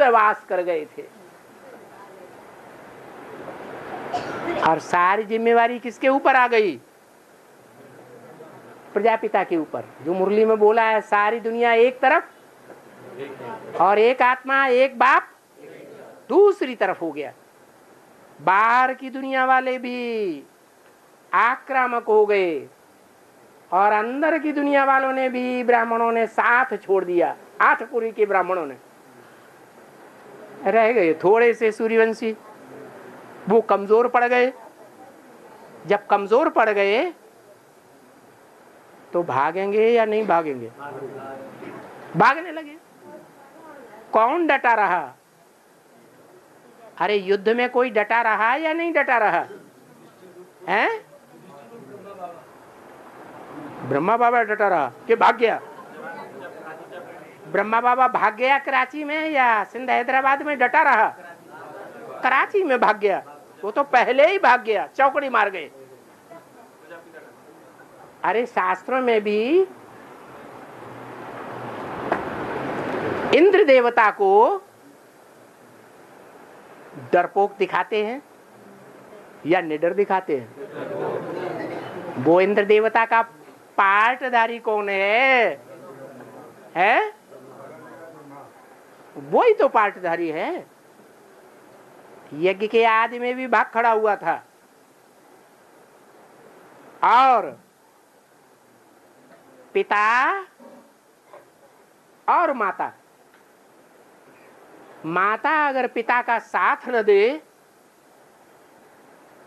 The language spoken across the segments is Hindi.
वास कर गए थे। और सारी जिम्मेवारी किसके ऊपर आ गई? प्रजापिता के ऊपर। जो मुरली में बोला है, सारी दुनिया एक तरफ और एक आत्मा, एक बाप दूसरी तरफ हो गया। बाहर की दुनिया वाले भी आक्रामक हो गए और अंदर की दुनिया वालों ने भी, ब्राह्मणों ने साथ छोड़ दिया। 8 पुरी के ब्राह्मणों ने, रह गए थोड़े से सूर्यवंशी। वो कमजोर पड़ गए। जब कमजोर पड़ गए तो भागेंगे या नहीं भागेंगे? भागने लगे। कौन डटा रहा? अरे युद्ध में कोई डटा रहा या नहीं डटा रहा है? ब्रह्मा बाबा डटा रहा कि भाग गया? ब्रह्मा बाबा भाग गया कराची में या सिंध हैदराबाद में डटा रहा? कराची में भाग गया। वो तो पहले ही भाग गया, चौकड़ी मार गए। अरे शास्त्रों में भी इंद्र देवता को डरपोक दिखाते हैं या निडर दिखाते हैं? वो इंद्र देवता का पार्टधारी कौन है? वो ही तो पार्टधारी है। यज्ञ के आदि में भी भाग खड़ा हुआ था। और पिता और माता, माता अगर पिता का साथ न दे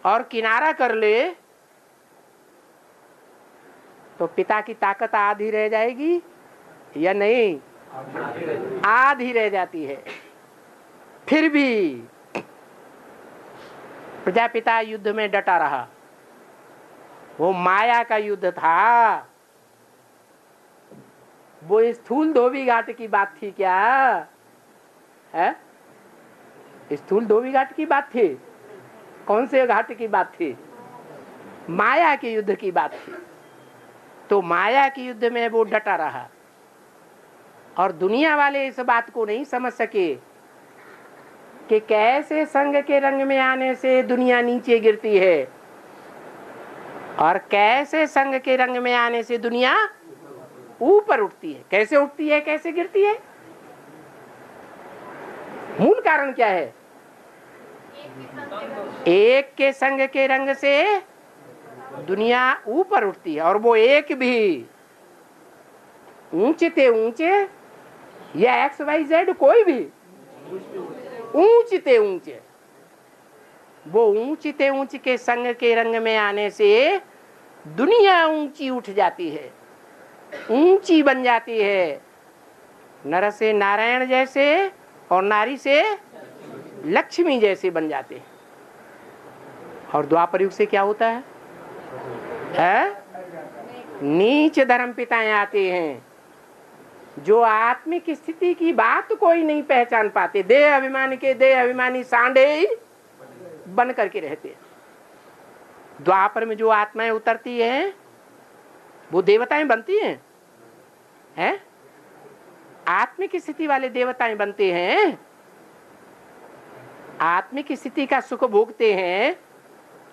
और किनारा कर ले तो पिता की ताकत आधी रह जाएगी या नहीं? आधी रह जाती है। फिर भी प्रजापिता युद्ध में डटा रहा। वो माया का युद्ध था। वो स्थूल धोबी घाट की बात थी क्या है? स्थूल धोबी घाट की बात थी? कौन से घाट की बात थी? माया के युद्ध की बात थी। तो माया के युद्ध में वो डटा रहा और दुनिया वाले इस बात को नहीं समझ सके कि कैसे संग के रंग में आने से दुनिया नीचे गिरती है और कैसे संग के रंग में आने से दुनिया ऊपर उठती है। कैसे उठती है, कैसे गिरती है? मूल कारण क्या है? एक के संग के रंग से दुनिया ऊपर उठती है और वो एक भी ऊंचे ते ऊंचे या XYZ कोई भी ऊंचे ते ऊंचे, वो ऊंचे ते ऊंचे के संग के रंग में आने से दुनिया ऊंची उठ जाती है, ऊंची बन जाती है। नर से नारायण जैसे और नारी से लक्ष्मी जैसे बन जाते हैं। और द्वापर युग से क्या होता है? नीच धर्म पिताएं आते हैं जो आत्मिक स्थिति की बात कोई नहीं पहचान पाते। देह अभिमान के देह अभिमानी सांडे ही बन करके रहते हैं। द्वापर में जो आत्माएं उतरती हैं वो देवताएं बनती हैं, आत्मिक स्थिति वाले देवताएं बनते हैं। आत्मिक स्थिति का सुख भोगते हैं,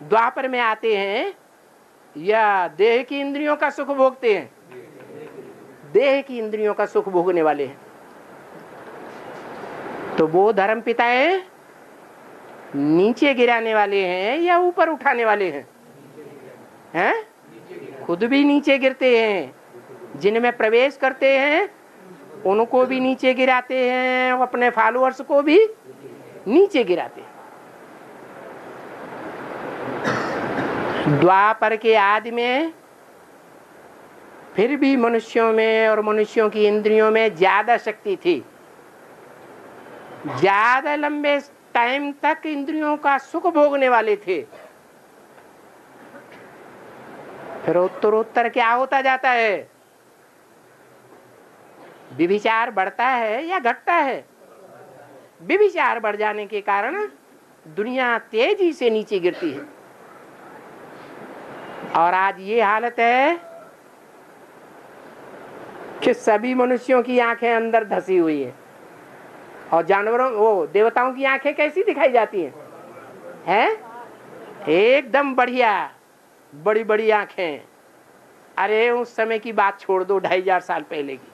द्वापर में आते हैं या देह की इंद्रियों का सुख भोगते हैं? देह की इंद्रियों का सुख भोगने वाले हैं। तो वो धर्म पिताएं नीचे गिराने वाले हैं या ऊपर उठाने वाले हैं? खुद भी नीचे गिरते हैं, जिनमें प्रवेश करते हैं उनको भी नीचे गिराते हैं, अपने फॉलोअर्स को भी नीचे गिराते हैं। द्वापर के आदि में फिर भी मनुष्यों में और मनुष्यों की इंद्रियों में ज्यादा शक्ति थी। ज्यादा लंबे टाइम तक इंद्रियों का सुख भोगने वाले थे। फिर उत्तरोत्तर क्या होता जाता है? व्यभिचार बढ़ता है या घटता है? व्यभिचार बढ़ जाने के कारण दुनिया तेजी से नीचे गिरती है। और आज ये हालत है कि सभी मनुष्यों की आंखें अंदर धसी हुई है और जानवरों वो देवताओं की आंखें कैसी दिखाई जाती हैं? एकदम बढ़िया, बड़ी बड़ी आंखें। अरे उस समय की बात छोड़ दो, 2500 साल पहले की।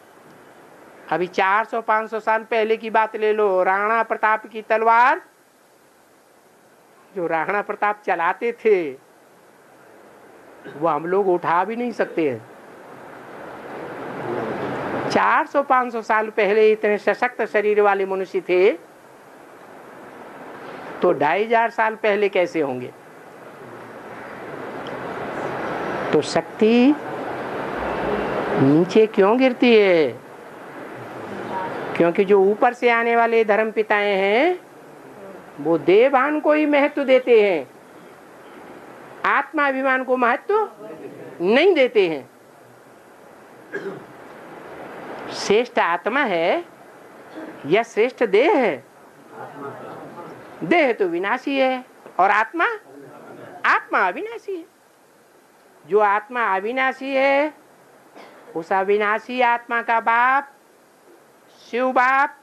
अभी 400-500 साल पहले की बात ले लो। राणा प्रताप की तलवार, जो राणा प्रताप चलाते थे, वो हम लोग उठा भी नहीं सकते हैं। 400-500 साल पहले इतने सशक्त शरीर वाले मनुष्य थे, तो 2500 साल पहले कैसे होंगे? तो शक्ति नीचे क्यों गिरती है? क्योंकि जो ऊपर से आने वाले धर्म पिताएं हैं, वो देवान को ही महत्व देते हैं, आत्माभिमान को महत्व नहीं देते हैं। श्रेष्ठ आत्मा है या श्रेष्ठ देह है? देह तो विनाशी है और आत्मा अविनाशी है। जो आत्मा अविनाशी है, उस अविनाशी आत्मा का बाप शिव बाप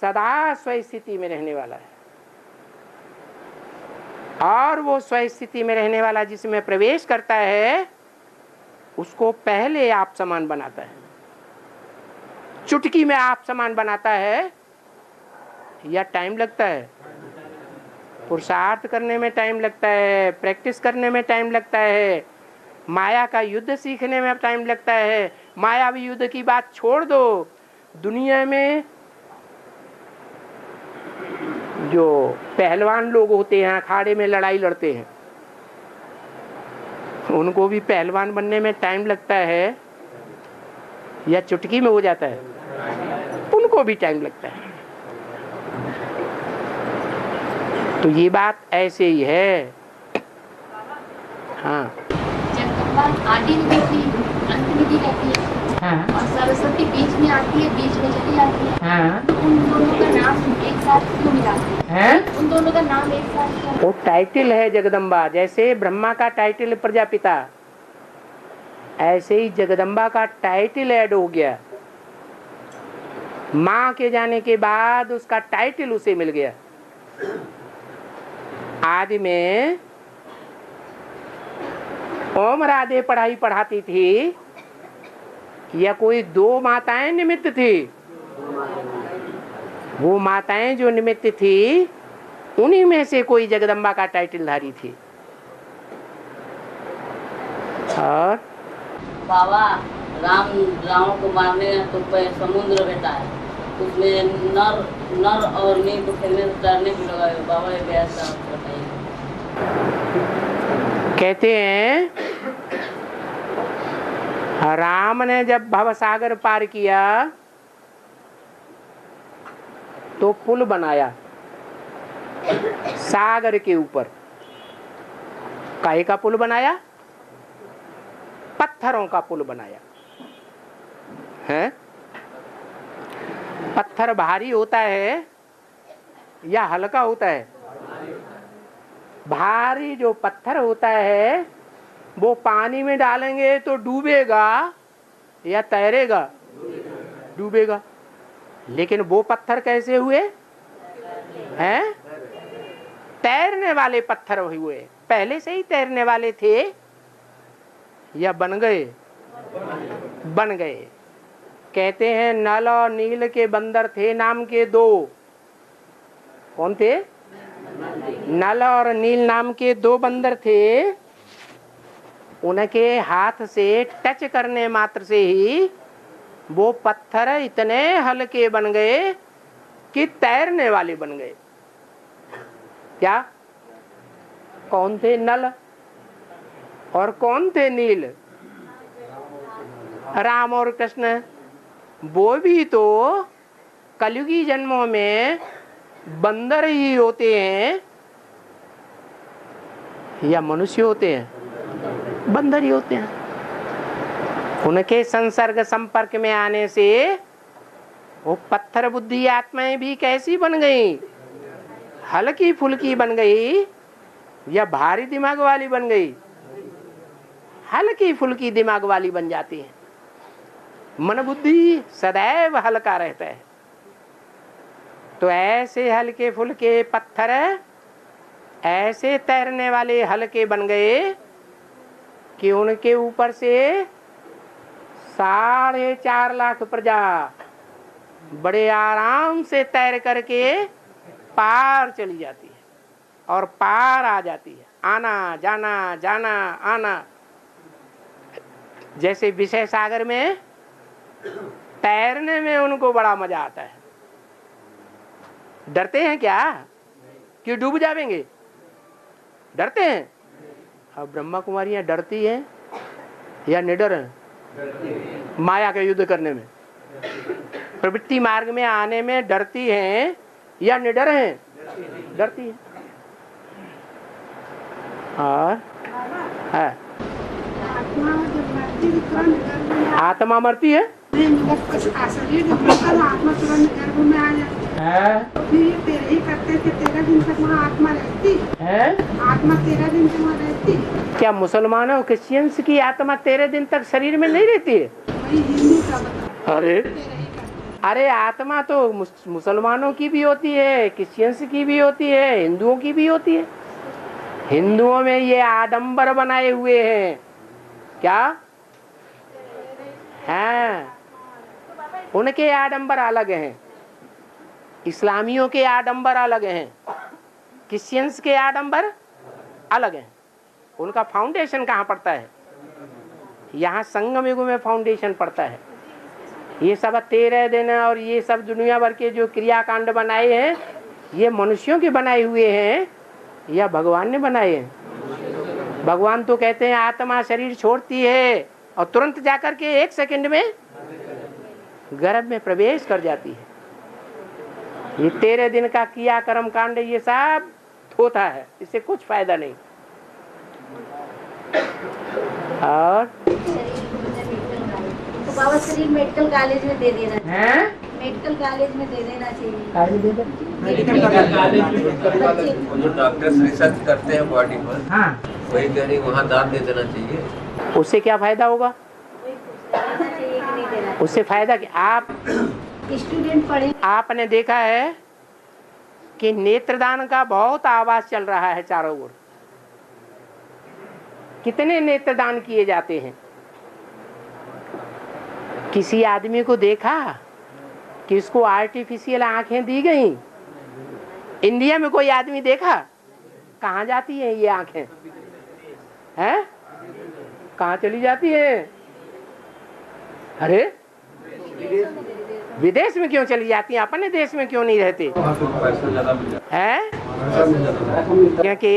सदा स्वस्थिति में रहने वाला है। और वो स्वस्थिति में रहने वाला जिसमें प्रवेश करता है, उसको पहले आप समान बनाता है। चुटकी में आप समान बनाता है या टाइम लगता है? पुरुषार्थ करने में टाइम लगता है, प्रैक्टिस करने में टाइम लगता है, माया का युद्ध सीखने में टाइम लगता है। मायावी युद्ध की बात छोड़ दो, दुनिया में जो पहलवान लोग होते हैं, अखाड़े में लड़ाई लड़ते हैं, उनको भी पहलवान बनने में टाइम लगता है या चुटकी में हो जाता है? उनको भी टाइम लगता है। तो ये बात ऐसे ही है। हाँ, आदि में भी अंत में भी रहती है। हाँ। और सरस्वती बीच में आती है, बीच में चली जाती है। हाँ। तो उन दोनों का नाम एक साथ क्यों मिला है? उन दोनों का नाम एक साथ क्यों? वो टाइटल है जगदम्बा। जैसे ब्रह्मा का टाइटल प्रजापिता, ऐसे ही जगदम्बा का टाइटल ऐड हो गया। माँ के जाने के बाद उसका टाइटल उसे मिल गया। आदि में ओम राधे पढ़ाई पढ़ाती थी या कोई दो माताएं निमित्त थी? वो माताएं जो निमित्त थी, उन्हीं में से कोई जगदम्बा का टाइटल धारी थी। और बाबा राम रावण को मारने तो समुद्र बेटा है, उसमें नर और नील को खेलने से डरने भी लगा। बाबा ये कैसा बताइए। कहते हैं राम ने जब भवसागर पार किया तो पुल बनाया सागर के ऊपर। काहे का पुल बनाया? पत्थरों का पुल बनाया है। पत्थर भारी होता है या हल्का होता है? भारी जो पत्थर होता है वो पानी में डालेंगे तो डूबेगा या तैरेगा? डूबेगा। लेकिन वो पत्थर कैसे हुए हैं? तैरने वाले पत्थर हुए। पहले से ही तैरने वाले थे या बन गए? बन गए। कहते हैं नल और नील के बंदर थे नाम के दो। कौन थे? नल और नील नाम के दो बंदर थे। उनके हाथ से टच करने मात्र से ही वो पत्थर इतने हल्के बन गए कि तैरने वाले बन गए। क्या? कौन थे नल और कौन थे नील? राम और कृष्ण। वो भी तो कलयुगी जन्मों में बंदर ही होते हैं या मनुष्य होते हैं? बंदर ही होते हैं। उनके संसर्ग संपर्क में आने से वो पत्थर बुद्धि आत्माएं भी कैसी बन गई? हल्की फुल्की बन गई या भारी दिमाग वाली बन गई? हल्की फुल्की दिमाग वाली बन जाती है। मन बुद्धि सदैव हल्का रहता है। तो ऐसे हल्के फुल्के पत्थर ऐसे तैरने वाले हल्के बन गए कि उनके ऊपर से 4.5 लाख प्रजा बड़े आराम से तैर करके पार चली जाती है और पार आ जाती है। आना जाना जाना आना। जैसे विषय सागर में तैरने में उनको बड़ा मजा आता है। डरते हैं क्या कि डूब जाएंगे? डरते हैं? अब ब्रह्मा कुमारियां डरती हैं या निडर हैं? माया के युद्ध करने में, प्रवृत्ति मार्ग में आने में डरती हैं या निडर हैं? डरती हैं। और आत्मा मरती है, आत्मा तुरंत गर्भ में आ जाती है। फिर 13 दिन तक वहाँ आत्मा रहती है। आत्मा 13 दिन तक वहाँ रहती है। क्या मुसलमानों क्रिश्चियंस की आत्मा 13 दिन तक शरीर में नहीं रहती है? हिंदू का बता। अरे आत्मा तो मुसलमानों की भी होती है, क्रिश्चियंस की भी होती है, हिंदुओं की भी होती है। हिंदुओं में ये आडंबर बनाए हुए हैं। क्या है? उनके आडंबर अलग हैं, इस्लामियों के आडंबर अलग हैं, क्रिश्चियंस के आडंबर अलग हैं। उनका फाउंडेशन कहाँ पड़ता है? यहाँ संगम युग में फाउंडेशन पड़ता है। ये सब 13 दिन और ये सब दुनिया भर के जो क्रियाकांड बनाए हैं, ये मनुष्यों के बनाए हुए हैं या भगवान ने बनाए हैं? भगवान तो कहते हैं आत्मा शरीर छोड़ती है और तुरंत जाकर के 1 सेकंड में गर्भ में प्रवेश कर जाती है। ये 13 दिन का किया कर्म कांड ये सब होता है, इससे कुछ फायदा नहीं। और तो बाबा शरीर मेडिकल कॉलेज में दे देना हैं? मेडिकल कॉलेज में दे देना चाहिए। जो डॉक्टर्स रिसर्च करते हैं बॉडी पर, हाँ, वही कह रही वहाँ दान दे देना चाहिए। उससे क्या फायदा होगा? उससे फायदा कि आप स्टूडेंट पढ़े। आपने देखा है कि नेत्रदान का बहुत आवाज चल रहा है चारों ओर। कितने नेत्रदान किए जाते हैं? किसी आदमी को देखा कि इसको आर्टिफिशियल आंखें दी गई? इंडिया में कोई आदमी देखा? कहाँ जाती हैं ये आंखें? हैं? कहाँ चली जाती है? अरे विदेश में क्यों चली जाती हैं? अपने देश में क्यों नहीं रहते हैं? क्योंकि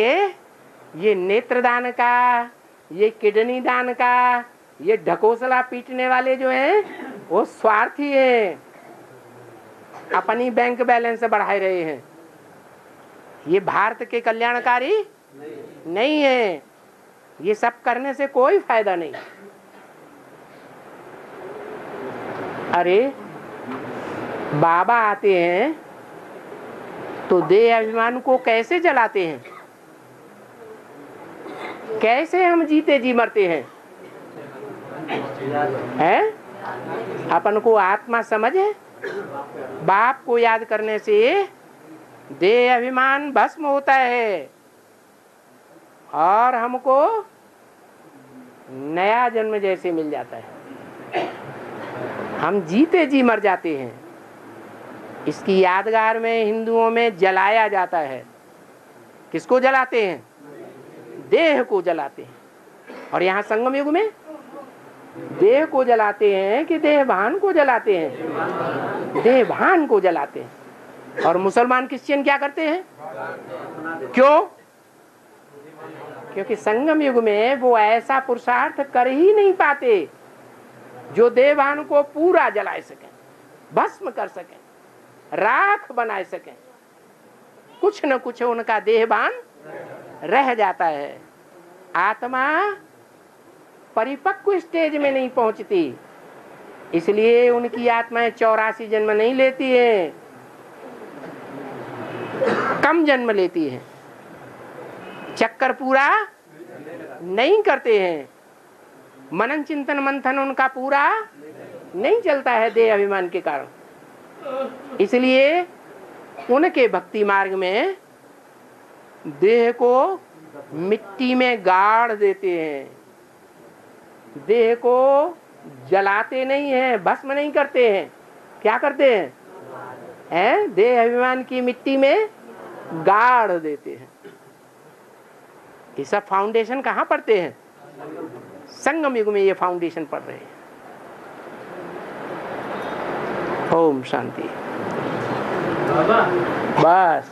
ये नेत्रदान का, ये किडनी दान का, ये ढकोसला पीटने वाले जो हैं वो स्वार्थी हैं, अपनी बैंक बैलेंस बढ़ा रहे हैं। ये भारत के कल्याणकारी नहीं है। ये सब करने से कोई फायदा नहीं। अरे बाबा आते हैं तो देह अभिमान को कैसे जलाते हैं? कैसे हम जीते जी मरते हैं? हैं? अपन को आत्मा समझ है? बाप को याद करने से देह अभिमान भस्म होता है और हमको नया जन्म जैसे मिल जाता है। हम जीते जी मर जाते हैं। इसकी यादगार में हिंदुओं में जलाया जाता है। किसको जलाते हैं? देह को जलाते हैं। और यहाँ संगम युग में देह को जलाते हैं कि देहभान को जलाते हैं? देहभान को जलाते हैं। और मुसलमान क्रिश्चियन क्या करते हैं? क्यों? क्योंकि संगम युग में वो ऐसा पुरुषार्थ कर ही नहीं पाते जो देहभान को पूरा जला सके, भस्म कर सके, राख बना सके। कुछ न कुछ उनका देहभान रह जाता है। आत्मा परिपक्व स्टेज में नहीं पहुंचती, इसलिए उनकी आत्माएं 84 जन्म नहीं लेती है, कम जन्म लेती है, चक्कर पूरा नहीं करते हैं, मनन चिंतन मंथन उनका पूरा नहीं चलता है देह अभिमान के कारण। इसलिए उनके भक्ति मार्ग में देह को मिट्टी में गाड़ देते हैं, देह को जलाते नहीं हैं, भस्म नहीं करते हैं, क्या करते हैं? देह अभिमान की मिट्टी में गाड़ देते हैं। ये सब फाउंडेशन कहाँ पढ़ते हैं? संगम युग में ये फाउंडेशन पढ़ रहे हैं। ओम शांति। बस